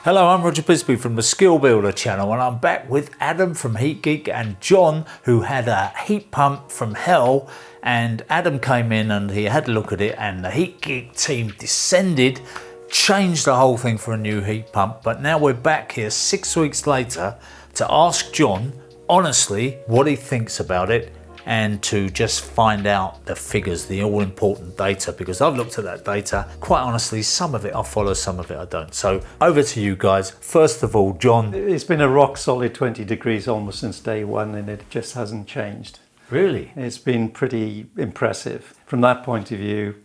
Hello, I'm Roger Bisbee from the Skill Builder channel, and I'm back with Adam from Geek and John, who had a heat pump from hell. And Adam came in and he had a look at it, and the Geek team descended, changed the whole thing for a new heat pump. But now we're back here 6 weeks later to ask John honestly what he thinks about it, and to just find out the figures, the all-important data, because I've looked at that data. Quite honestly, some of it I follow, some of it I don't. So over to you guys. First of all, John. It's been a rock solid 20 degrees almost since day one, and it just hasn't changed. Really? It's been pretty impressive. From that point of view,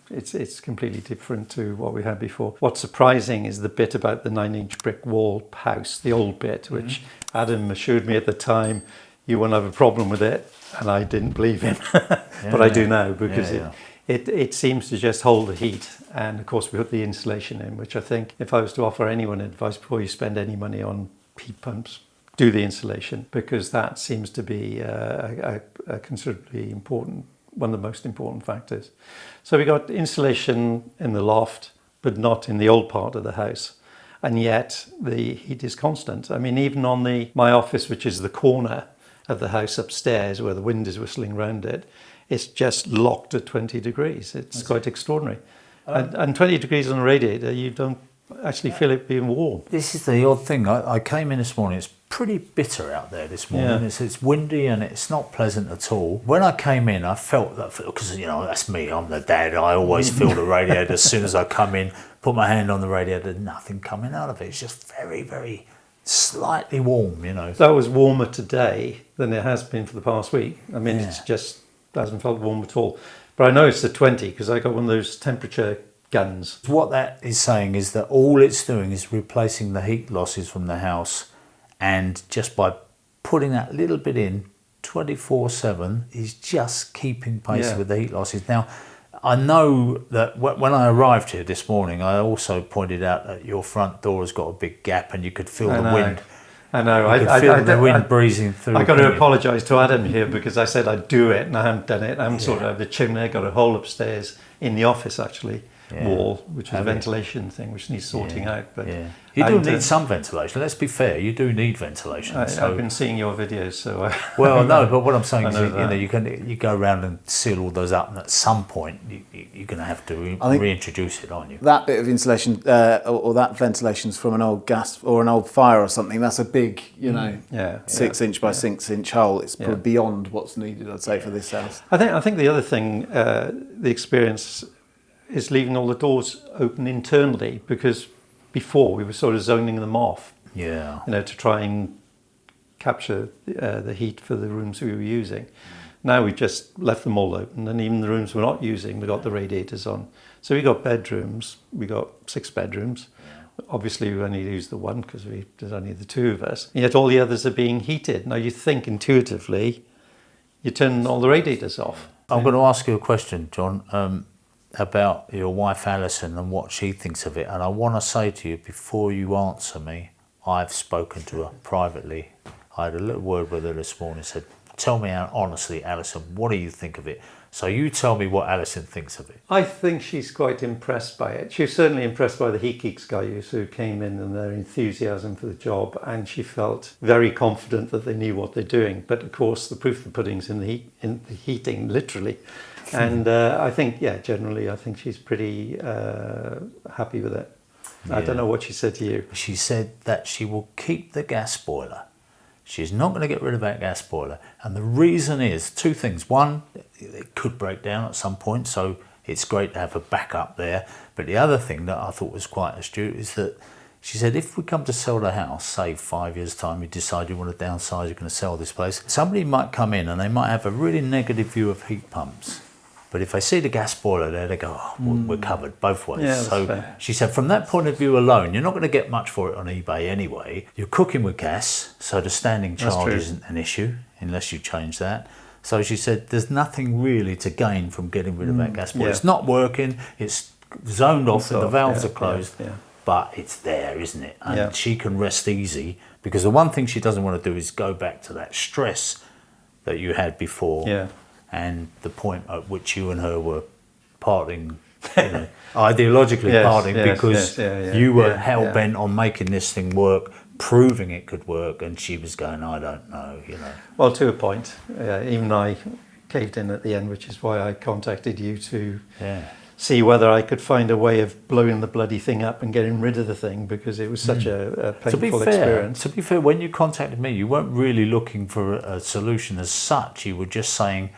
it's completely different to what we had before. What's surprising is the bit about the 9-inch brick wall house, the old bit, which Adam assured me at the time you won't have a problem with it. And I didn't believe him, but I do now, because it seems to just hold the heat. And of course we put the insulation in, which I think if I was to offer anyone advice before you spend any money on heat pumps, do the insulation, because that seems to be a considerably important, one of the most important factors. So we got insulation in the loft, but not in the old part of the house. And yet the heat is constant. I mean, even on my office, which is the corner of the house upstairs where the wind is whistling around it, it's just locked at 20 degrees. It's quite extraordinary. And 20 degrees on a radiator, you don't actually feel it being warm. This is the odd thing. I came in this morning, it's pretty bitter out there this morning. Yeah. It's windy and it's not pleasant at all. When I came in, I felt that, because that's me, I'm the dad, I always feel the radiator as soon as I come in, put my hand on the radiator, nothing coming out of it. It's just very, very slightly warm, That was warmer today than it has been for the past week. I mean, It's just hasn't felt warm at all. But I know it's the 20 because I got one of those temperature guns. What that is saying is that all it's doing is replacing the heat losses from the house, and just by putting that little bit in 24/7 is just keeping pace with the heat losses. Now, I know that when I arrived here this morning, I also pointed out that your front door has got a big gap and you could feel the wind. I know. You could feel the wind breezing through. I've got to apologise to Adam here because I said I'd do it and I haven't done it. I haven't sorted out the chimney. I got a hole upstairs in the office actually. Wall, which is a ventilation thing which needs sorting out. But you do need some ventilation. Let's be fair, you do need ventilation. I've been seeing your videos, so. Well, no, but what I'm saying is, you go around and seal all those up, and at some point you're going to have to reintroduce it, aren't you? That bit of insulation or that ventilation's from an old gas or an old fire or something. That's a big, 6-inch by 6-inch hole. It's probably beyond what's needed, I'd say, for this house. I think the other thing, the experience is leaving all the doors open internally, because before we were sort of zoning them off. Yeah. To try and capture the heat for the rooms we were using. Now we just left them all open, and even the rooms we're not using, we got the radiators on. So we got bedrooms. We got 6 bedrooms. Yeah. Obviously, we only used the one because there's only the 2 of us. And yet all the others are being heated. Now you think intuitively, you turn all the radiators off. I'm going to ask you a question, John. About your wife Alison and what she thinks of it, and I want to say to you before you answer me, I've spoken to her privately. I had a little word with her this morning. Said, "Tell me honestly, Alison, what do you think of it?" So you tell me what Alison thinks of it. I think she's quite impressed by it. She was certainly impressed by the Geeks guys who came in and their enthusiasm for the job, and she felt very confident that they knew what they're doing. But of course, the proof of the pudding's in the heating, literally. And I think, generally, I think she's pretty happy with it. I don't know what she said to you. She said that she will keep the gas boiler. She's not going to get rid of that gas boiler. And the reason is 2 things. One, it could break down at some point, so it's great to have a backup there. But the other thing that I thought was quite astute is that she said, if we come to sell the house, say 5 years' time, you decide you want to downsize, you're going to sell this place, somebody might come in and they might have a really negative view of heat pumps. But if they see the gas boiler there, they go, we're covered both ways. Yeah, so fair. She said, from that point of view alone, you're not going to get much for it on eBay anyway. You're cooking with gas, so the standing charge isn't an issue, unless you change that. So she said, there's nothing really to gain from getting rid of that gas boiler. It's not working, it's zoned off, and the valves are closed, but it's there, isn't it? And she can rest easy, because the one thing she doesn't want to do is go back to that stress that you had before. Yeah. And the point at which you and her were parting ideologically parting because you were hell bent on making this thing work, proving it could work, and she was going, I don't know, Well, to a point, even I caved in at the end, which is why I contacted you to see whether I could find a way of blowing the bloody thing up and getting rid of the thing, because it was such a painful experience. To be fair, when you contacted me, you weren't really looking for a solution as such. You were just saying,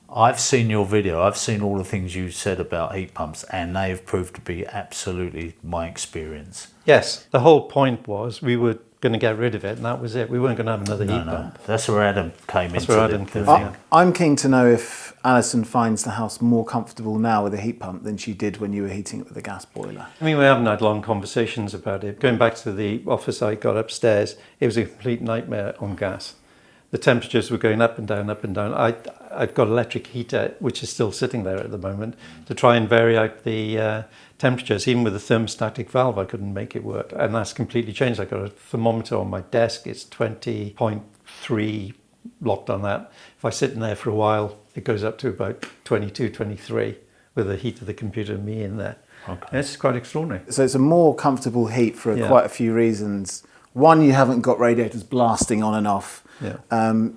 I've seen your video, I've seen all the things you said about heat pumps, and they have proved to be absolutely my experience. Yes, the whole point was we were going to get rid of it, and that was it. We weren't going to have another heat pump. That's where Adam came into the thing. I'm keen to know if Alison finds the house more comfortable now with a heat pump than she did when you were heating it with a gas boiler. I mean, we haven't had long conversations about it. Going back to the office I got upstairs, it was a complete nightmare on gas. The temperatures were going up and down, up and down. I've got an electric heater, which is still sitting there at the moment, to try and vary out the temperatures. Even with a thermostatic valve, I couldn't make it work. And that's completely changed. I've got a thermometer on my desk. It's 20.3 locked on that. If I sit in there for a while, it goes up to about 22, 23 with the heat of the computer and me in there. Okay. And it's quite extraordinary. So it's a more comfortable heat for quite a few reasons. One, you haven't got radiators blasting on and off.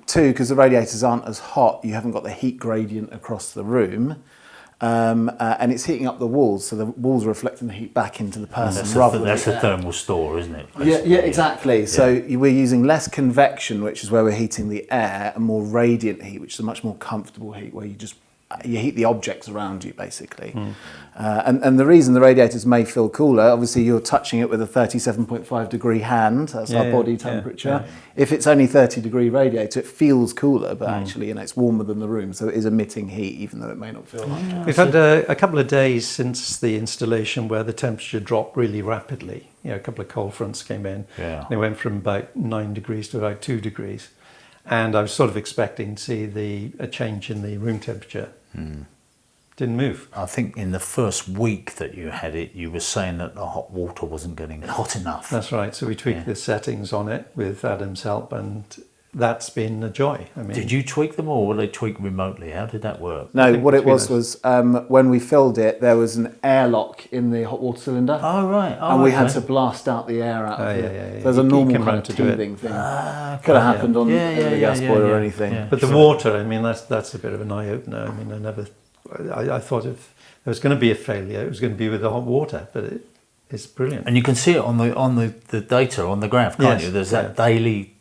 Two, because the radiators aren't as hot, you haven't got the heat gradient across the room. And it's heating up the walls, so the walls are reflecting the heat back into the person. That's a thermal store, isn't it? Yeah, exactly. Yeah. So we're using less convection, which is where we're heating the air, and more radiant heat, which is a much more comfortable heat, where you heat the objects around you, basically. And the reason the radiators may feel cooler, obviously you're touching it with a 37.5 degree hand, that's our body temperature. Yeah. If it's only 30 degree radiator, it feels cooler, but actually it's warmer than the room, so it is emitting heat, even though it may not feel like it. We've had a couple of days since the installation where the temperature dropped really rapidly. A couple of cold fronts came in. Yeah. They went from about 9 degrees to about 2 degrees. And I was sort of expecting to see a change in the room temperature. Didn't move. I think in the first week that you had it, you were saying that the hot water wasn't getting hot enough. That's right. So we tweaked the settings on it with Adam's help, and that's been a joy. I mean, did you tweak them, or were they tweaked remotely? How did that work? No, what it was when we filled it, there was an airlock in the hot water cylinder. Oh, right. And we had to blast out the air out of it. So there's a normal kind of teething thing. Could have happened on the gas boiler or anything. Yeah. But the water, I mean, that's a bit of an eye-opener. I mean, I thought if there was going to be a failure, it was going to be with the hot water, but it's brilliant. And you can see it on the data, on the graph, can't you? There's that daily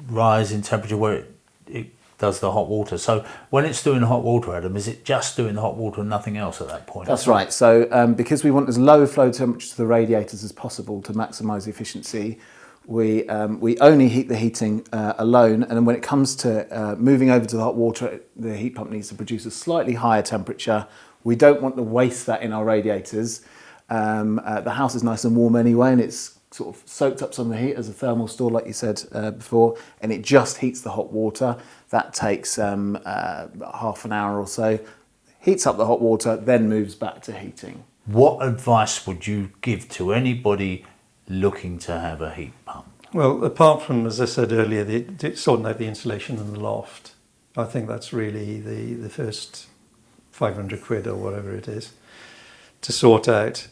rise in temperature where it does the hot water. So when it's doing hot water, Adam, is it just doing the hot water and nothing else at that point? That's right. So because we want as low flow temperature to the radiators as possible to maximise efficiency, we only heat the heating alone, and then when it comes to moving over to the hot water, the heat pump needs to produce a slightly higher temperature. We don't want to waste that in our radiators. The house is nice and warm anyway, and it's sort of soaked up some of the heat as a thermal store, like you said before, and it just heats the hot water. That takes half an hour or so, heats up the hot water, then moves back to heating. What advice would you give to anybody looking to have a heat pump? Well, apart from, as I said earlier, sorting out the insulation in the loft, I think that's really the first 500 quid or whatever it is to sort out.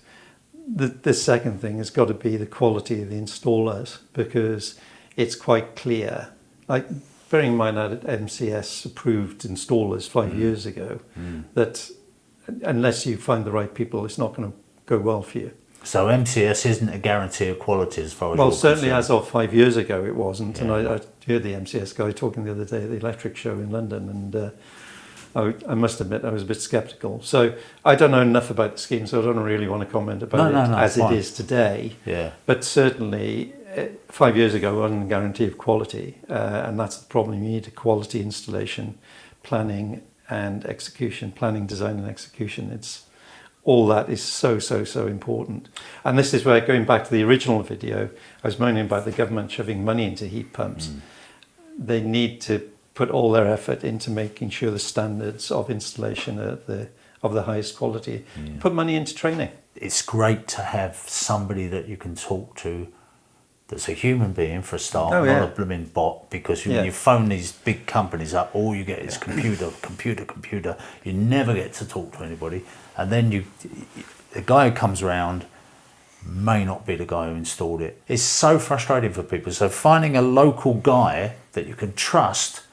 The second thing has got to be the quality of the installers, because it's quite clear. Like, bearing in mind that MCS approved installers 5 years ago, that unless you find the right people, it's not going to go well for you. So MCS isn't a guarantee of quality as far as well, certainly concerned. As of 5 years ago it wasn't. Yeah. And I heard the MCS guy talking the other day at the electric show in London, and I must admit I was a bit sceptical. So I don't know enough about the scheme, so I don't really want to comment about it as it is today. Yeah. But certainly 5 years ago wasn't a guarantee of quality, and that's the problem. You need a quality installation, planning and execution, planning, design and execution. All that is so important. And this is where, going back to the original video, I was moaning about the government shoving money into heat pumps. They need to put all their effort into making sure the standards of installation are of the highest quality. Put money into training. It's great to have somebody that you can talk to that's a human being for a start, Oh, not yeah. a blooming bot, because when Yeah. you phone these big companies up, all you get is computer. You never get to talk to anybody. And then the guy who comes around may not be the guy who installed it. It's so frustrating for people. So finding a local guy that you can trust,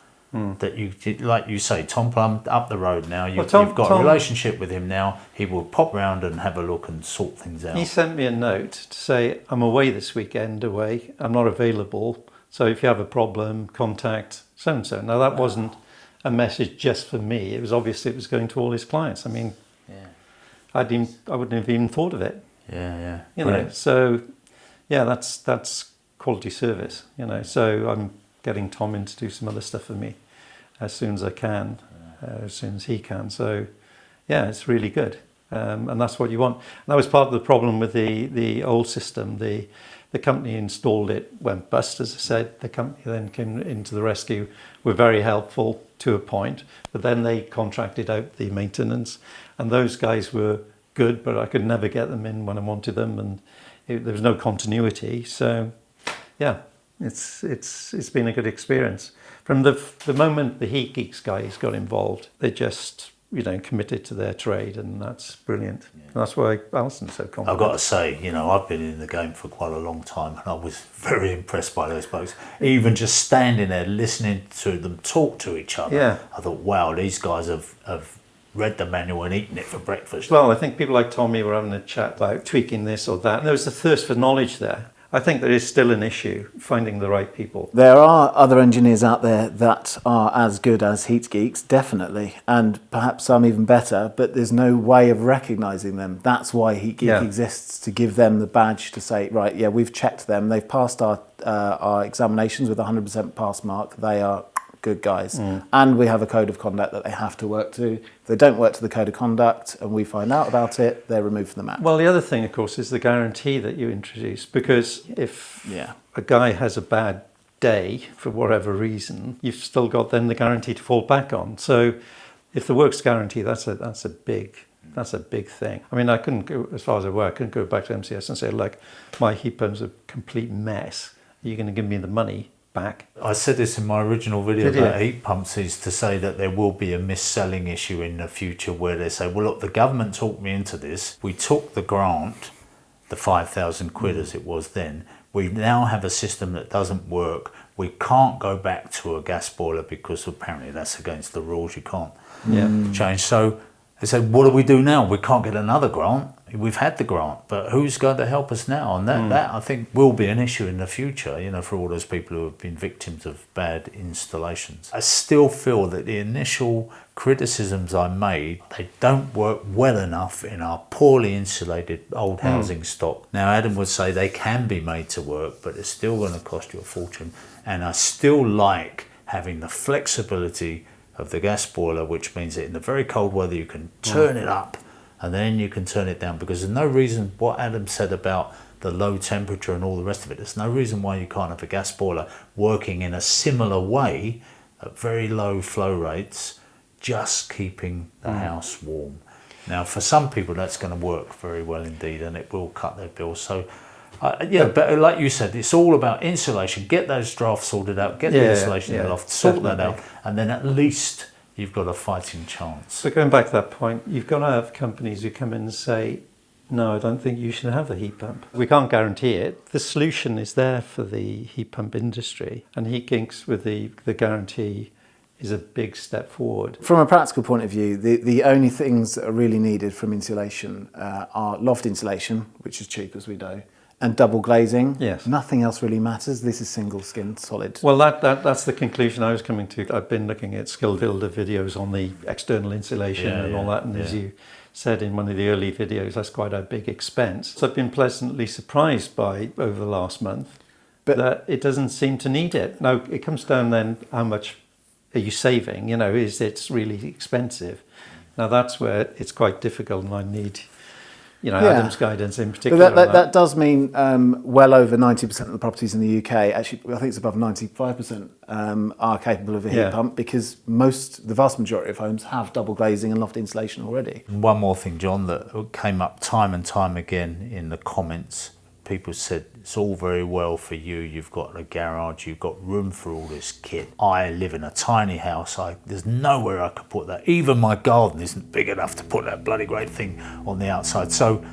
that you, like you say, Tom Plum up the road now, you've got a relationship with him now, he will pop round and have a look and sort things out. He sent me a note to say, I'm away this weekend, I'm not available, so if you have a problem, contact so-and-so. Now that wasn't a message just for me, it was going to all his clients. I mean, I wouldn't have even thought of it. Yeah. You know, so yeah, that's quality service, you know, so I'm getting Tom in to do some other stuff for me as soon as I can, as soon as he can. So yeah, it's really good. And that's what you want. And that was part of the problem with the old system. The company installed it, went bust, as I said. The company then came into the rescue, were very helpful to a point, but then they contracted out the maintenance, and those guys were good, but I could never get them in when I wanted them, and there was no continuity. So yeah, it's been a good experience. From the moment the Heat Geeks guys got involved, they just, you know, committed to their trade, and that's brilliant. And that's why Alison's so confident. I've got to say, you know, I've been in the game for quite a long time, and I was very impressed by those blokes. Even just standing there listening to them talk to each other, I thought, wow, these guys have read the manual and eaten it for breakfast. Well, I think people like Tommy were having a chat about tweaking this or that. And there was a thirst for knowledge there. I think there is still an issue finding the right people. There are other engineers out there that are as good as Heat Geeks, definitely, and perhaps some even better, but there's no way of recognising them. That's why Heat Geek exists, to give them the badge to say, right, yeah, we've checked them, they've passed our examinations with a 100% pass mark, they are good guys. And we have a code of conduct that they have to work to. If they don't work to the code of conduct and we find out about it, they're removed from the map. Well, the other thing, of course, is the guarantee that you introduce, because if a guy has a bad day for whatever reason, you've still got then the guarantee to fall back on. So if the work's guaranteed, that's a big thing. I mean, I couldn't go, as far as I were, I couldn't go back to MCS and say, like, my heat pump's a complete mess. Are you going to give me the money back? I said this in my original video about heat pumps, is to say that there will be a mis-selling issue in the future where they say, well, look, the government talked me into this. We took the grant, the 5,000 quid as it was then. We now have a system that doesn't work. We can't go back to a gas boiler because apparently that's against the rules. You can't change. So they said, what do we do now? We can't get another grant. We've had the grant, but who's going to help us now? And that I think will be an issue in the future, you know, for all those people who have been victims of bad installations. I still feel that the initial criticisms I made, they don't work well enough in our poorly insulated old housing stock. Now, Adam would say they can be made to work, but it's still going to cost you a fortune. And I still like having the flexibility of the gas boiler, which means that in the very cold weather you can turn it up and then you can turn it down, because there's no reason, what Adam said about the low temperature and all the rest of it, there's no reason why you can't have a gas boiler working in a similar way at very low flow rates, just keeping the house warm. Now, for some people that's going to work very well indeed, and it will cut their bills. So but like you said, it's all about insulation. Get those drafts sorted out, get the insulation in the loft, sort that out, and then at least you've got a fighting chance. So going back to that point, you've got to have companies who come in and say, no, I don't think you should have the heat pump. We can't guarantee it. The solution is there for the heat pump industry, and Heat Geeks with the guarantee is a big step forward. From a practical point of view, the only things that are really needed from insulation are loft insulation, which is cheap as we know, and double glazing. Yes. Nothing else really matters. This is single skin solid. Well, that's the conclusion I was coming to. I've been looking at Skill Builder videos on the external insulation and all that, and as you said in one of the early videos, that's quite a big expense. So I've been pleasantly surprised by, over the last month, that it doesn't seem to need it. Now, it comes down then, how much are you saving? You know, it's really expensive? Now, that's where it's quite difficult, and I need, you know, Adam's guidance in particular. But that does mean well over 90% of the properties in the UK, actually I think it's above 95%, are capable of a heat pump, because the vast majority of homes have double glazing and loft insulation already. One more thing, John, that came up time and time again in the comments people said it's all very well for you. You've got a garage, you've got room for all this kit. I live in a tiny house. There's nowhere I could put that. Even my garden isn't big enough to put that bloody great thing on the outside. So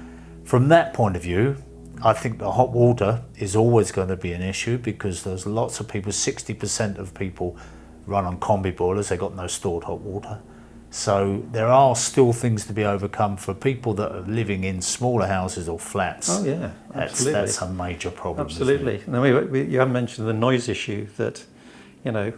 from that point of view, I think the hot water is always going to be an issue, because there's lots of people, 60% of people run on combi boilers. They've got no stored hot water. So there are still things to be overcome for people that are living in smaller houses or flats. Oh yeah, absolutely. That's a major problem. Absolutely. Now, you haven't mentioned the noise issue that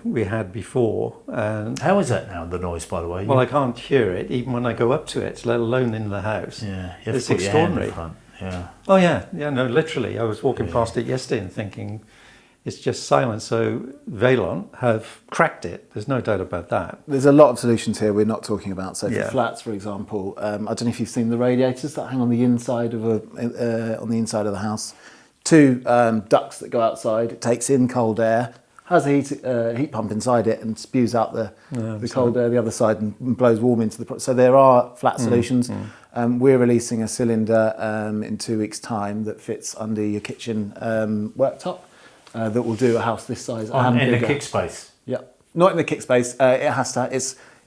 we had before. And how is that now, the noise, by the way? Well, I can't hear it even when I go up to it, let alone in the house. Yeah, it's extraordinary. Yeah. Oh yeah, no, literally. I was walking past it yesterday and thinking, it's just silent. So Vaillant have cracked it. There's no doubt about that. There's a lot of solutions here we're not talking about. So for Yeah. flats, for example, I don't know if you've seen the radiators that hang on the inside of on the inside of the house. Two ducts that go outside. It takes in cold air, has a heat pump inside it, and spews out the cold air the other side and blows warm into the. So there are flat solutions. We're releasing a cylinder in 2 weeks' time that fits under your kitchen worktop. That will do a house this size and in bigger. the kick space. Yeah, not in the kick space. It has to.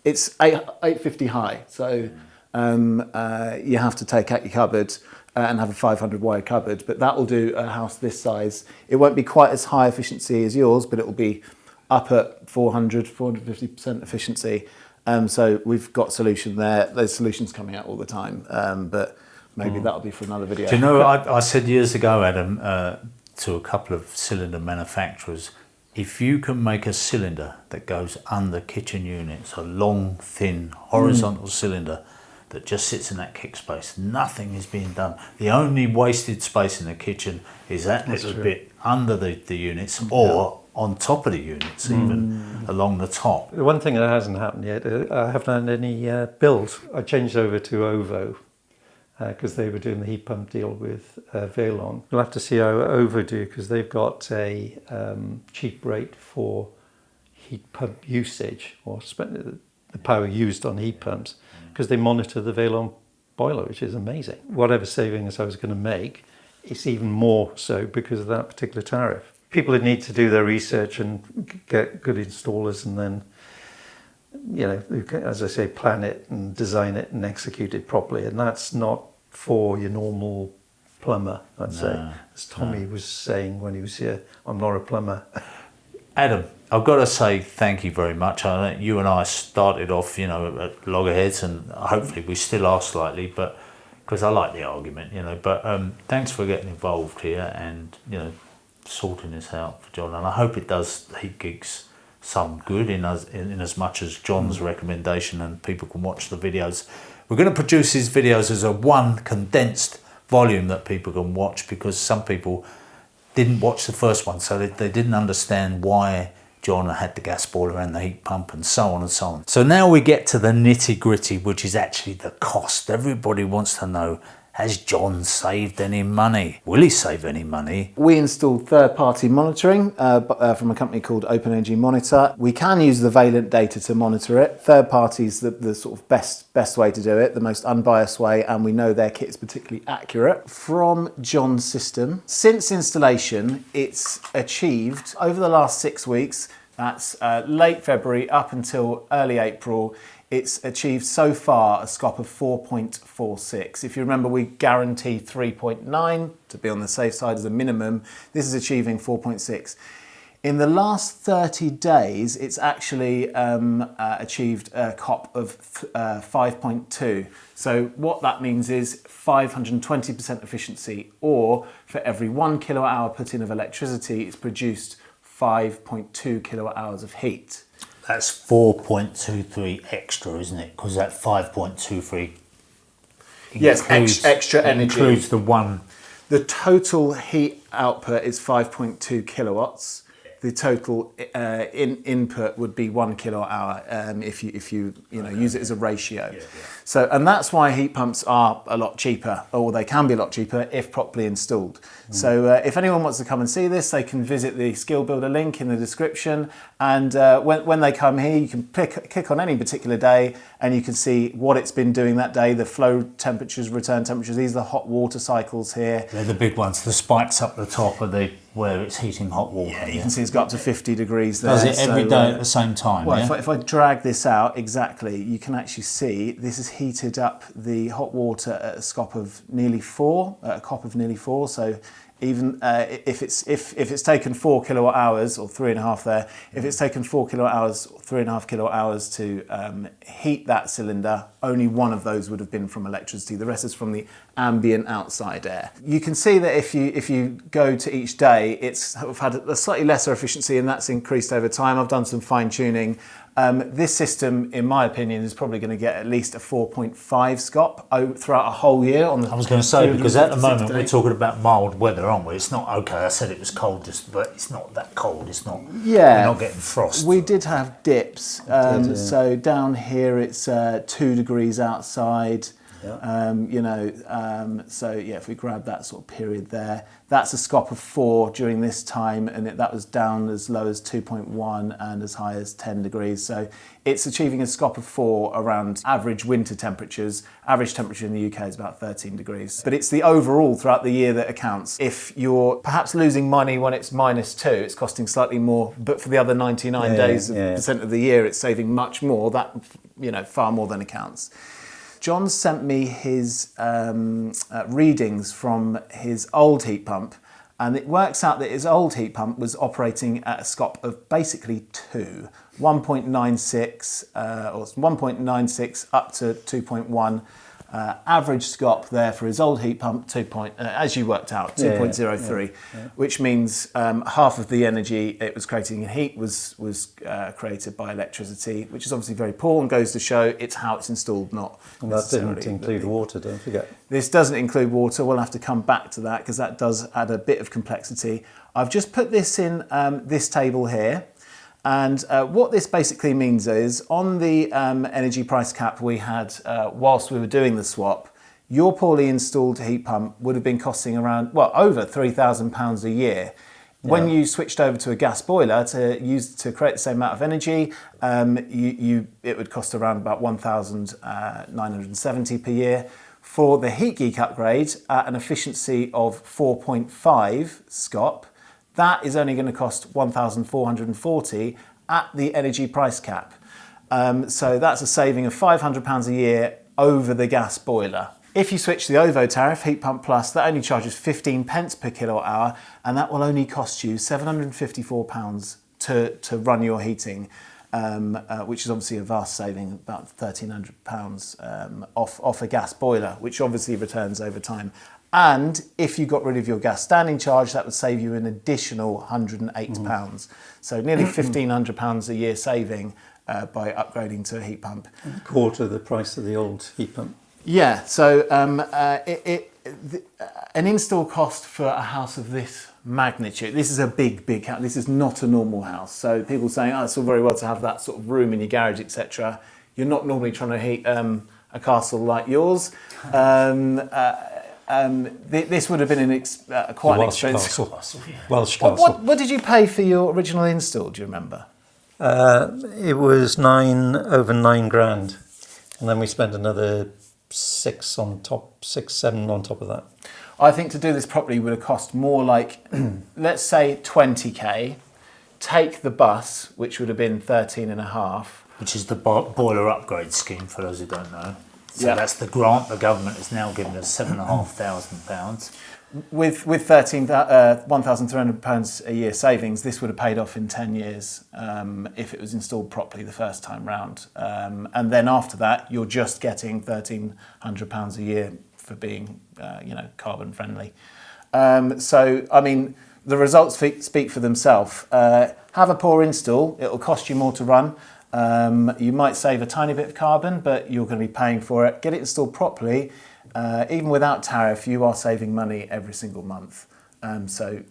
It's 850 high, so you have to take out your cupboard and have a 500 wide cupboard. But that will do a house this size. It won't be quite as high efficiency as yours, but it will be up at 450% efficiency. So we've got solution there. There's solutions coming out all the time, but maybe that'll be for another video. Do you know, I said years ago, Adam, to a couple of cylinder manufacturers, if you can make a cylinder that goes under kitchen units, a long, thin, horizontal cylinder that just sits in that kick space, nothing is being done. The only wasted space in the kitchen is that little bit under the units or on top of the units, even along the top. The one thing that hasn't happened yet, I haven't had any build. I changed over to OVO because they were doing the heat pump deal with Vaillant. We'll have to see how OVO do, because they've got a cheap rate for heat pump usage, or the power used on heat pumps, because they monitor the Vaillant boiler, which is amazing. Whatever savings I was going to make, it's even more so because of that particular tariff. People need to do their research and get good installers, and then, as I say, plan it and design it and execute it properly. And that's not for your normal plumber, I'd say. As Tommy was saying when he was here, I'm not a plumber. Adam, I've got to say thank you very much. I know you and I started off, at loggerheads, and hopefully we still are slightly, but because I like the argument, But thanks for getting involved here and, sorting this out for John. And I hope it does Heat Geeks some good in as much as John's recommendation, and people can watch the videos. We're going to produce these videos as a one condensed volume that people can watch, because some people didn't watch the first one, so they didn't understand why John had the gas boiler and the heat pump and so on and so on. So now we get to the nitty gritty, which is actually the cost. Everybody wants to know, has John saved any money? Will he save any money? We installed third-party monitoring from a company called Open Energy Monitor. We can use the Vaillant data to monitor it. Third party is the sort of best way to do it, the most unbiased way, and we know their kit is particularly accurate. From John's system, since installation, it's achieved over the last 6 weeks, that's late February up until early April, it's achieved so far a SCOP of 4.46. If you remember, we guarantee 3.9 to be on the safe side as a minimum. This is achieving 4.6. In the last 30 days, it's actually achieved a COP of 5.2. So what that means is 520% efficiency, or for every 1 kilowatt hour put in of electricity, it's produced 5.2 kilowatt hours of heat. That's 4.23 extra, isn't it? Because that 5.23 extra energy. Includes the one. The total heat output is 5.2 kilowatts. the total input would be 1 kilowatt hour if you use it as a ratio. So, and that's why heat pumps are a lot cheaper, or they can be a lot cheaper if properly installed. So if anyone wants to come and see this, they can visit the Skill Builder link in the description, and when they come here, you can click on any particular day and you can see what it's been doing that day, the flow temperatures, return temperatures. These are the hot water cycles here. They're the big ones, the spikes up the top of where it's heating hot water. Yeah, you can see it's got up to 50 degrees there. Does it every day at the same time? Well, if I drag this out, exactly, you can actually see this has heated up the hot water at a SCOP of nearly 4, at a COP of nearly 4. So even if it's taken 4 kilowatt hours, or 3.5 there, if it's taken 4 kilowatt hours or 3.5 kilowatt hours to heat that cylinder, only one of those would have been from electricity. The rest is from the ambient outside air. You can see that if you go to each day, it's sort of had a slightly lesser efficiency, and that's increased over time. I've done some fine tuning. This system, in my opinion, is probably going to get at least a 4.5 SCOP throughout a whole year. I was going to say, because at the moment we're talking about mild weather, aren't we? It's not, okay, I said it was cold, but it's not that cold. It's not. Yeah, we're not getting frost. We did have dips. So down here it's 2 degrees outside. Yeah. So yeah, if we grab that sort of period there, that's a SCOP of 4 during this time, and that was down as low as 2.1 and as high as 10 degrees. So it's achieving a SCOP of 4 around average winter temperatures. Average temperature in the UK is about 13 degrees. But it's the overall throughout the year that accounts. If you're perhaps losing money when it's -2, it's costing slightly more, but for the other 99 percent of the year, it's saving much more. That, far more than accounts. John sent me his readings from his old heat pump, and it works out that his old heat pump was operating at a SCOP of basically 2, 1.96 or 1.96 up to 2.1. Average SCOP there for his old heat pump, as you worked out, 2.03, which means half of the energy it was creating in heat was created by electricity, which is obviously very poor, and goes to show it's how it's installed, not and that didn't include water, don't forget. This doesn't include water. We'll have to come back to that because that does add a bit of complexity. I've just put this in this table here. And what this basically means is, on the energy price cap we had whilst we were doing the swap, your poorly installed heat pump would have been costing around, over £3,000 a year. Yeah. When you switched over to a gas boiler to create the same amount of energy, it would cost around about £1,970 per year. For the Heat Geek upgrade, at an efficiency of 4.5 SCOP, that is only going to cost £1,440 at the energy price cap. So that's a saving of £500 a year over the gas boiler. If you switch to the OVO tariff, Heat Pump Plus, that only charges 15 pence per kilowatt hour, and that will only cost you £754 to run your heating, which is obviously a vast saving, about £1,300 off a gas boiler, which obviously returns over time. And if you got rid of your gas standing charge, that would save you an additional £108. So nearly £1,500 a year saving by upgrading to a heat pump. A quarter of the price of the old heat pump. Yeah, so an install cost for a house of this magnitude, this is a big house, this is not a normal house. So people saying, it's all very well to have that sort of room in your garage, etc. You're not normally trying to heat a castle like yours. This would have been quite an expensive Welsh castle. What did you pay for your original install? Do you remember? It was over 9 grand, and then we spent another 7 on top of that. I think to do this properly would have cost more like, let's say 20k. Take the bus, which would have been 13.5. Which is the boiler upgrade scheme, for those who don't know. So that's the grant the government has now given us, £7,500. With £1,300 a year savings, this would have paid off in 10 years if it was installed properly the first time round. And then after that, you're just getting £1,300 a year for being, carbon friendly. So, I mean, the results speak for themselves. Have a poor install; it'll cost you more to run. You might save a tiny bit of carbon, but you're going to be paying for it. Get it installed properly. Even without tariff, you are saving money every single month. So,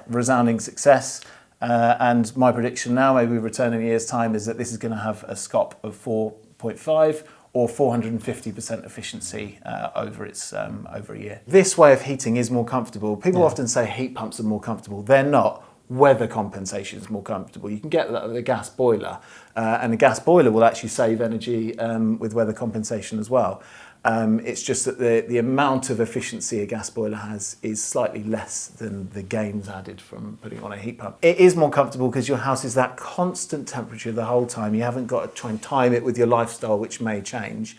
resounding success. And my prediction now, maybe we return in a year's time, is that this is going to have a SCOP of 4.5 or 450% efficiency over a year. This way of heating is more comfortable. People often say heat pumps are more comfortable. They're not. Weather compensation is more comfortable. You can get that with a gas boiler, and a gas boiler will actually save energy with weather compensation as well. It's just that the amount of efficiency a gas boiler has is slightly less than the gains added from putting on a heat pump. It is more comfortable because your house is that constant temperature the whole time. You haven't got to try and time it with your lifestyle, which may change.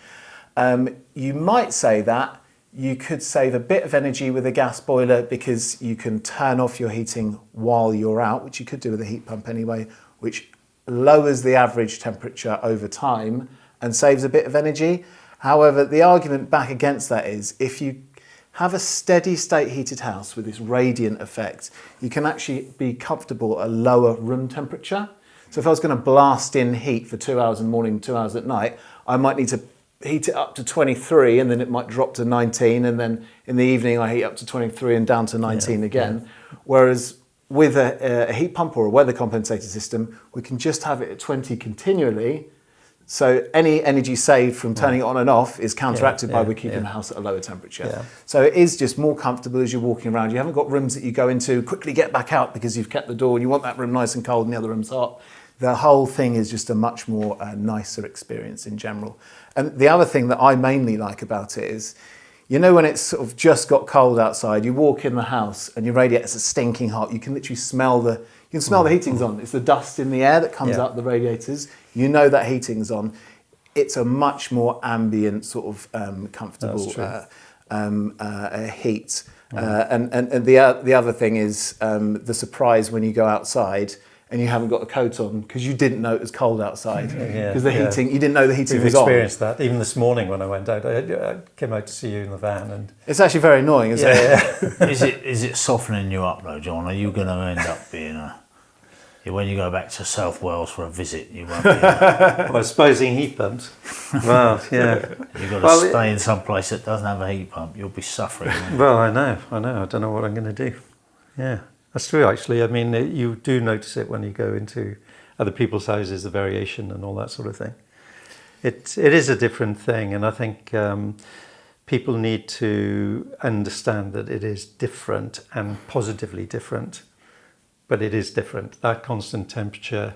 You might say that you could save a bit of energy with a gas boiler because you can turn off your heating while you're out, which you could do with a heat pump anyway, which lowers the average temperature over time and saves a bit of energy. However, the argument back against that is if you have a steady state heated house with this radiant effect, you can actually be comfortable at a lower room temperature. So if I was going to blast in heat for 2 hours in the morning, 2 hours at night, I might need to heat it up to 23 and then it might drop to 19, and then in the evening I heat up to 23 and down to 19 again. Whereas with a heat pump or a weather compensated system, we can just have it at 20 continually. So any energy saved from turning it on and off is counteracted by we're keeping the house at a lower temperature. Yeah. So it is just more comfortable as you're walking around. You haven't got rooms that you go into, quickly get back out because you've kept the door and you want that room nice and cold and the other room's hot. The whole thing is just a much more nicer experience in general. And the other thing that I mainly like about it is, you know, when it's sort of just got cold outside, you walk in the house and your radiators are stinking hot. You can literally smell the heating's on. It's the dust in the air that comes out the radiators. You know that heating's on. It's a much more ambient sort of comfortable heat. And the other thing is the surprise when you go outside and you haven't got a coat on because you didn't know it was cold outside because heating, you didn't know the heating was on. We've experienced that. Even this morning when I went out, I came out to see you in the van, and it's actually very annoying, isn't it? Yeah. Is it softening you up though, John? Are you going to end up being when you go back to South Wales for a visit, you won't be well, I suppose in heat pumps. Well, yeah. You've got to stay in some place that doesn't have a heat pump. You'll be suffering. Well, I know. I don't know what I'm going to do. Yeah. That's true, actually. I mean, you do notice it when you go into other people's houses, the variation and all that sort of thing. It is a different thing, and I think people need to understand that it is different and positively different, but it is different. That constant temperature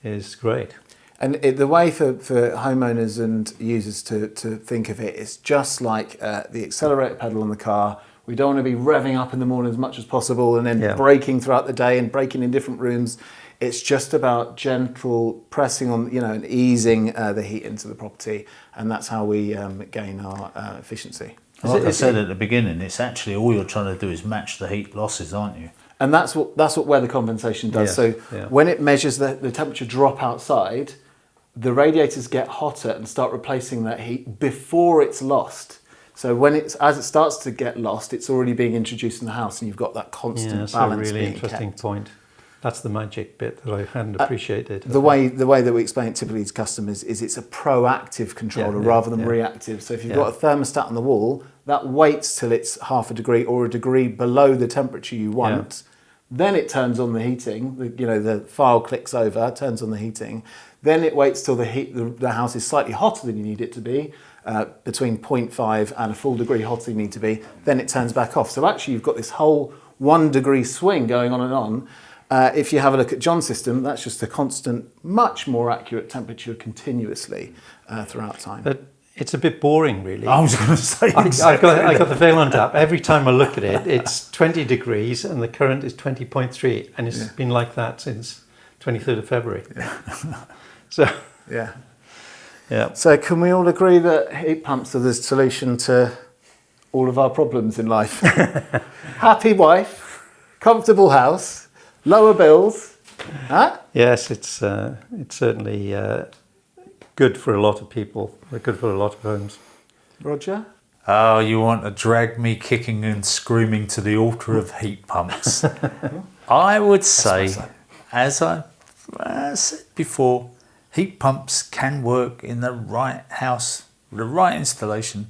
is great. And the way for homeowners and users to think of it is just like the accelerator pedal on the car. We don't want to be revving up in the morning as much as possible and then braking throughout the day and braking in different rooms. It's just about gentle pressing on, and easing the heat into the property, and that's how we gain our efficiency. Like I said at the beginning, it's actually all you're trying to do is match the heat losses, aren't you? And that's what weather compensation does. When it measures the temperature drop outside, the radiators get hotter and start replacing that heat before it's lost. So as it starts to get lost, it's already being introduced in the house, and you've got that constant balance. That's a really being interesting kept. Point. That's the magic bit that I hadn't appreciated. The way that we explain it typically to customers is it's a proactive controller rather than reactive. So if you've got a thermostat on the wall, that waits till it's half a degree or a degree below the temperature you want. Then it turns on the heating. The file clicks over, turns on the heating. Then it waits till the house is slightly hotter than you need it to be. Between 0.5 and a full degree hotter you need to be, then it turns back off. So actually you've got this whole 1 degree swing going on and on. If you have a look at John's system, that's just a constant, much more accurate temperature continuously throughout time. But it's a bit boring, really. I was going to say I got the Vaillant app. Every time I look at it, it's 20 degrees and the current is 20.3, and it's been like that since 23rd of February. Yeah. So can we all agree that heat pumps are the solution to all of our problems in life? Happy wife, comfortable house, lower bills. Huh? Yes, it's certainly good for a lot of people. Good for a lot of homes. Roger? Oh, you want to drag me kicking and screaming to the altar of heat pumps? I would say, as I said before, heat pumps can work in the right house, the right installation,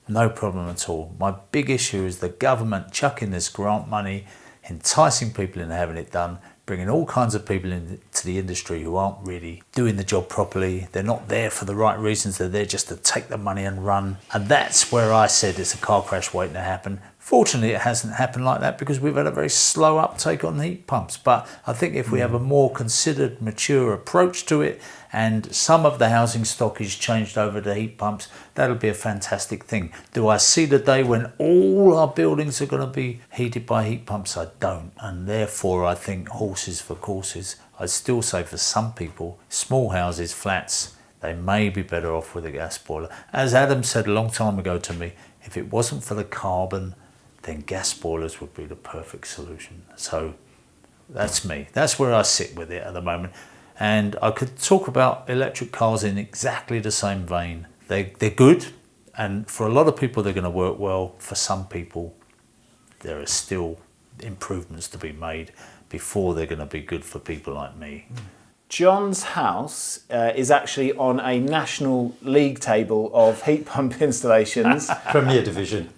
no problem at all. My big issue is the government chucking this grant money, enticing people into having it done, bringing all kinds of people into the industry who aren't really doing the job properly. They're not there for the right reasons. They're there just to take the money and run. And that's where I said it's a car crash waiting to happen. Fortunately, it hasn't happened like that because we've had a very slow uptake on heat pumps. But I think if we have a more considered, mature approach to it, and some of the housing stock is changed over to heat pumps, that'll be a fantastic thing. Do I see the day when all our buildings are going to be heated by heat pumps? I don't. And therefore, I think horses for courses. I still say for some people, small houses, flats, they may be better off with a gas boiler. As Adam said a long time ago to me, if it wasn't for the carbon, then gas boilers would be the perfect solution. So that's me. That's where I sit with it at the moment. And I could talk about electric cars in exactly the same vein. They're good, and for a lot of people they're going to work well. For some people, there are still improvements to be made before they're going to be good for people like me. John's house is actually on a National League table of heat pump installations. Premier Division.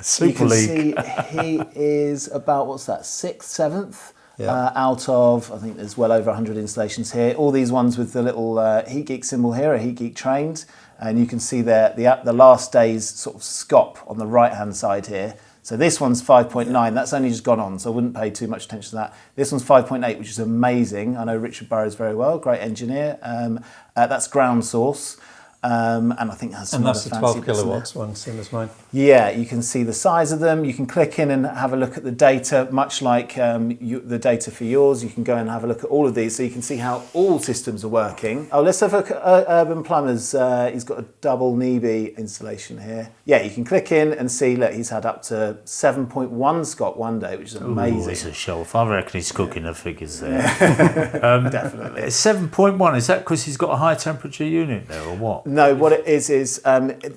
Super you can League. see he is about, what's that, 6th, 7th? Yeah. Out of, I think there's well over 100 installations here. All these ones with the little Heat Geek symbol here are Heat Geek trained. And you can see there the last day's sort of SCOP on the right-hand side here. So this one's 5.9, that's only just gone on, so I wouldn't pay too much attention to that. This one's 5.8, which is amazing. I know Richard Burrows very well, great engineer. That's ground source, and I think has some And that's other the fancy 12 bits in there. kilowatts one, same as mine. Yeah, you can see the size of them. You can click in and have a look at the data, much like the data for yours. You can go and have a look at all of these so you can see how all systems are working. Oh, let's have a look at Urban Plumbers. He's got a double NEBI installation here. Yeah, you can click in and see, look, he's had up to 7.1 SCOP one day, which is amazing. Ooh, it's a show off. I reckon he's cooking the figures there. Definitely. It's 7.1. Is that because he's got a high temperature unit there or what? No, what it is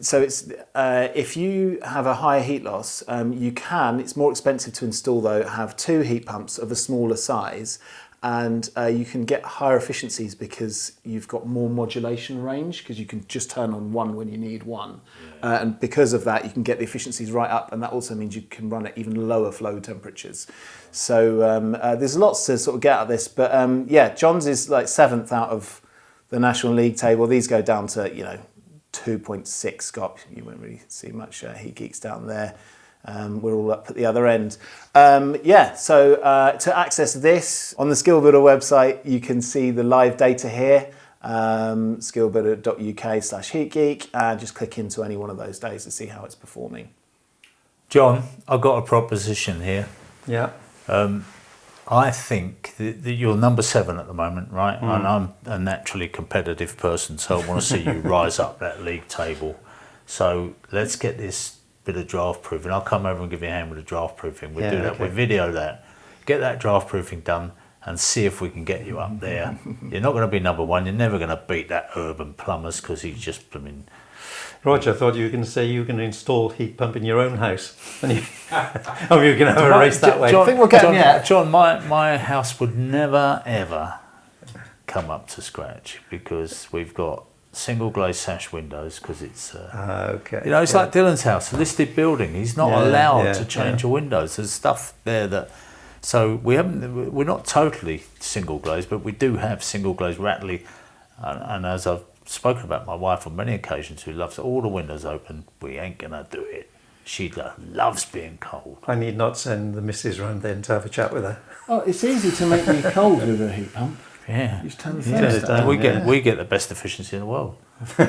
so it's if you have a higher heat loss, you can. It's more expensive to install though. Have 2 heat pumps of a smaller size, and you can get higher efficiencies because you've got more modulation range because you can just turn on one when you need one, and because of that, you can get the efficiencies right up, and that also means you can run at even lower flow temperatures. So there's lots to sort of get out of this, but yeah, John's is like 7th out of the National League table. These go down to 2.6 SCOP. You won't really see much Heat Geeks down there. We're all up at the other end. So to access this, on the Skill Builder website, you can see the live data here, skillbuilder.uk/HeatGeek, and just click into any one of those days to see how it's performing. John, I've got a proposition here. Yeah. I think that you're number 7 at the moment, right? And I'm a naturally competitive person, so I want to see you rise up that league table. So let's get this bit of draft proofing. I'll come over and give you a hand with the draft proofing. We'll do that. Okay. We'll video that. Get that draft proofing done and see if we can get you up there. You're not going to be number 1. You're never going to beat that Urban Plumbers because he's just blooming. Roger, I thought you were going to say you were going to install heat pump in your own house. And you were going to have a race that way. I think we're getting there. John, my house would never, ever come up to scratch because we've got single glazed sash windows because it's... okay. it's like Dylan's house, a listed building. He's not allowed to change the windows. There's stuff there that... So we're not totally single glazed, but we do have single glazed rattly. And as I've spoken about my wife on many occasions, who loves all the windows open, we ain't gonna do it. She loves being cold. I need not send the missus round then to have a chat with her. Oh, it's easy to make me cold with a heat pump. Yeah. You just turn the thermostat Yeah, down. we get the best efficiency in the world. We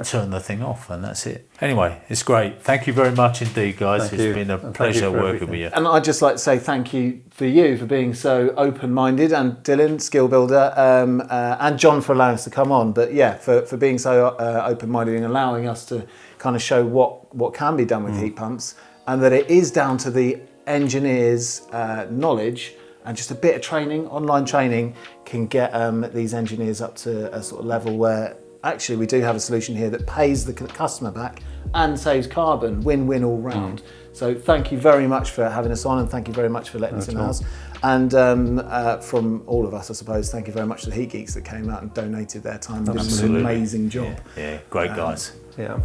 turn the thing off and that's it. Anyway, it's great. Thank you very much indeed, guys. Thank It's you. been a And thank pleasure you for working everything. with you. And I'd just like to say thank you for being so open-minded, and Dylan, Skill Builder, and John for allowing us to come on. But yeah, for being so open-minded and allowing us to kind of show what can be done with heat pumps, and that it is down to the engineer's knowledge, and just a bit of training, online training, can get these engineers up to a sort of level where actually we do have a solution here that pays the customer back and saves carbon. Win-win all round. So thank you very much for having us on, and thank you very much for letting us in the house. And from all of us, I suppose, thank you very much to the Heat Geeks that came out and donated their time and did an amazing job. Yeah, great guys. Yeah.